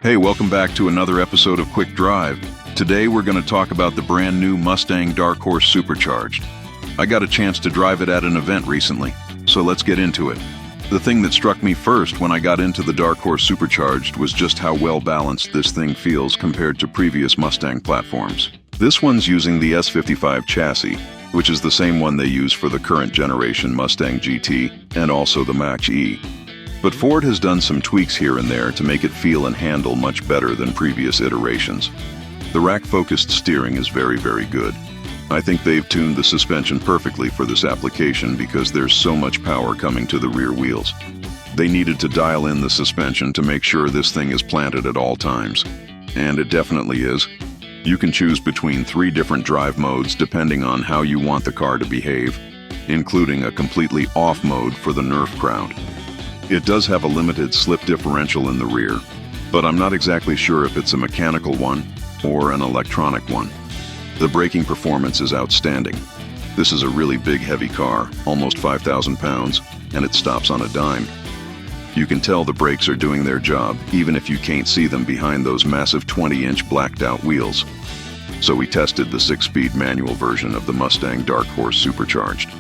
Hey, welcome back to another episode of Quick Drive. Today we're going to talk about the brand new Mustang Dark Horse Supercharged. I got a chance to drive it at an event recently, so let's get into it. The thing that struck me first when I got into the Dark Horse Supercharged was just how well balanced this thing feels compared to previous Mustang platforms. This one's using the S55 chassis, which is the same one they use for the current generation Mustang GT and also the Mach-E. But Ford has done some tweaks here and there to make it feel and handle much better than previous iterations. The rack-focused steering is very good. I think they've tuned the suspension perfectly for this application because there's so much power coming to the rear wheels. They needed to dial in the suspension to make sure this thing is planted at all times. And it definitely is. You can choose between 3 different drive modes depending on how you want the car to behave, including a completely off mode for the Nerf crowd. It does have a limited slip differential in the rear, but I'm not exactly sure if it's a mechanical one or an electronic one. The braking performance is outstanding. This is a really big heavy car, almost 5,000 pounds, and it stops on a dime. You can tell the brakes are doing their job, even if you can't see them behind those massive 20-inch blacked-out wheels. So we tested the 6-speed manual version of the Mustang Dark Horse Supercharged.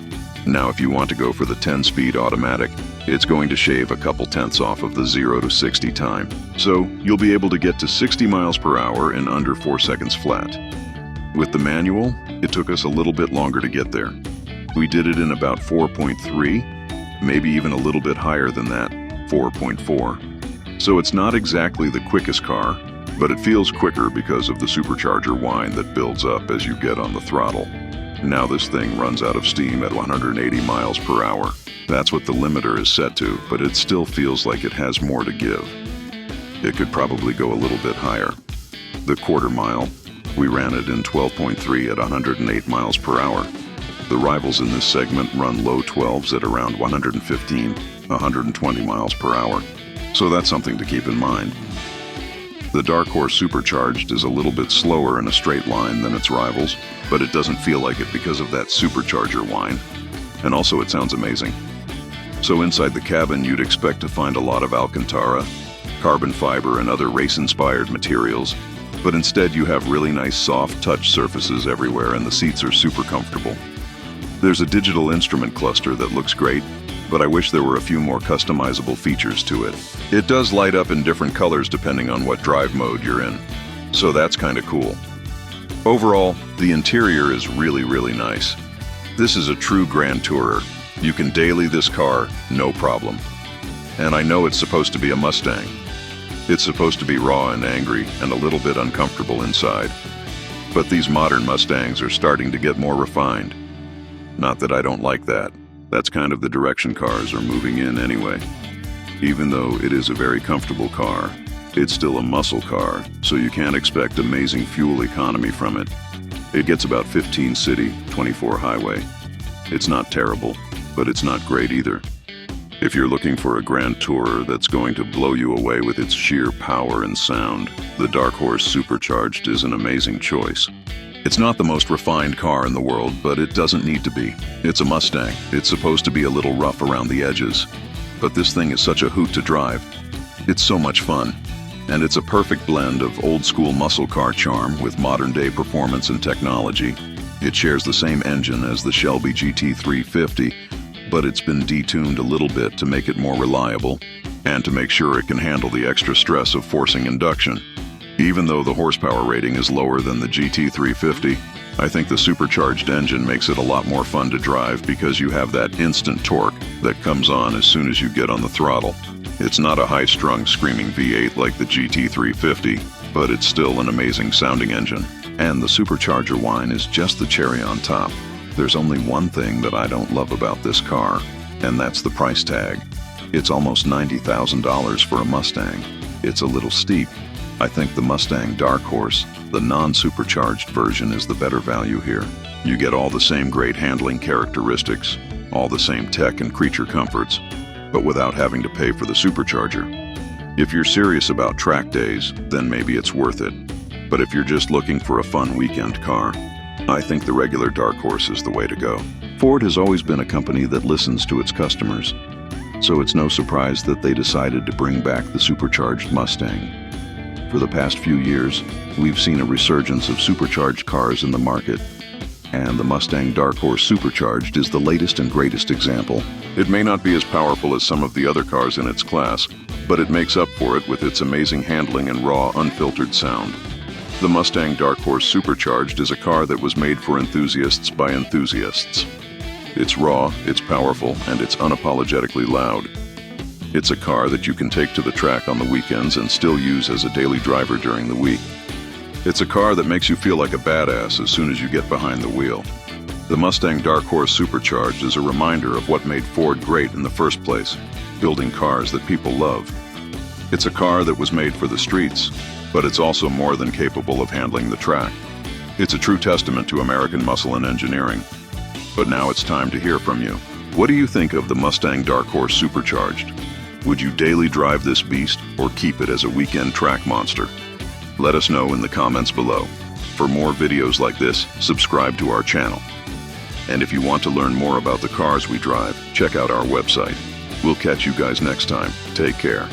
Now if you want to go for the 10-speed automatic, it's going to shave a couple tenths off of the 0 to 60 time. So you'll be able to get to 60 miles per hour in under 4 seconds flat. With the manual, it took us a little bit longer to get there. We did it in about 4.3, maybe even a little bit higher than that, 4.4. So it's not exactly the quickest car, but it feels quicker because of the supercharger whine that builds up as you get on the throttle. Now this thing runs out of steam at 180 miles per hour. That's what the limiter is set to, but it still feels like it has more to give. It could probably go a little bit higher. The quarter mile, we ran it in 12.3 at 108 miles per hour. The rivals in this segment run low 12s at around 115, 120 miles per hour. So that's something to keep in mind. The Dark Horse Supercharged is a little bit slower in a straight line than its rivals, but it doesn't feel like it because of that supercharger whine. And also it sounds amazing. So inside the cabin you'd expect to find a lot of Alcantara, carbon fiber and other race-inspired materials, but instead you have really nice soft touch surfaces everywhere and the seats are super comfortable. There's a digital instrument cluster that looks great, but I wish there were a few more customizable features to it. It does light up in different colors depending on what drive mode you're in, so that's kind of cool. Overall, the interior is really nice. This is a true grand tourer. You can daily this car, no problem. And I know it's supposed to be a Mustang. It's supposed to be raw and angry and a little bit uncomfortable inside. But these modern Mustangs are starting to get more refined. Not that I don't like that. That's kind of the direction cars are moving in anyway. Even though it is a very comfortable car, it's still a muscle car, so you can't expect amazing fuel economy from it. It gets about 15 city, 24 highway. It's not terrible, but it's not great either. If you're looking for a grand tourer that's going to blow you away with its sheer power and sound, the Dark Horse Supercharged is an amazing choice. It's not the most refined car in the world, but it doesn't need to be. It's a Mustang. It's supposed to be a little rough around the edges. But this thing is such a hoot to drive. It's so much fun. And it's a perfect blend of old-school muscle car charm with modern-day performance and technology. It shares the same engine as the Shelby GT350, but it's been detuned a little bit to make it more reliable and to make sure it can handle the extra stress of forcing induction. Even though the horsepower rating is lower than the GT350, I think the supercharged engine makes it a lot more fun to drive because you have that instant torque that comes on as soon as you get on the throttle. It's not a high-strung screaming V8 like the GT350, but it's still an amazing sounding engine. And the supercharger whine is just the cherry on top. There's only one thing that I don't love about this car, and that's the price tag. It's almost $90,000 for a Mustang. It's a little steep. I think the Mustang Dark Horse, the non-supercharged version, is the better value here. You get all the same great handling characteristics, all the same tech and creature comforts, but without having to pay for the supercharger. If you're serious about track days, then maybe it's worth it. But if you're just looking for a fun weekend car, I think the regular Dark Horse is the way to go. Ford has always been a company that listens to its customers, so it's no surprise that they decided to bring back the supercharged Mustang. For the past few years, we've seen a resurgence of supercharged cars in the market, and the Mustang Dark Horse Supercharged is the latest and greatest example. It may not be as powerful as some of the other cars in its class, but it makes up for it with its amazing handling and raw, unfiltered sound. The Mustang Dark Horse Supercharged is a car that was made for enthusiasts by enthusiasts. It's raw, it's powerful, and it's unapologetically loud. It's a car that you can take to the track on the weekends and still use as a daily driver during the week. It's a car that makes you feel like a badass as soon as you get behind the wheel. The Mustang Dark Horse Supercharged is a reminder of what made Ford great in the first place, building cars that people love. It's a car that was made for the streets, but it's also more than capable of handling the track. It's a true testament to American muscle and engineering. But now it's time to hear from you. What do you think of the Mustang Dark Horse Supercharged? Would you daily drive this beast or keep it as a weekend track monster? Let us know in the comments below. For more videos like this, subscribe to our channel. And if you want to learn more about the cars we drive, check out our website. We'll catch you guys next time. Take care.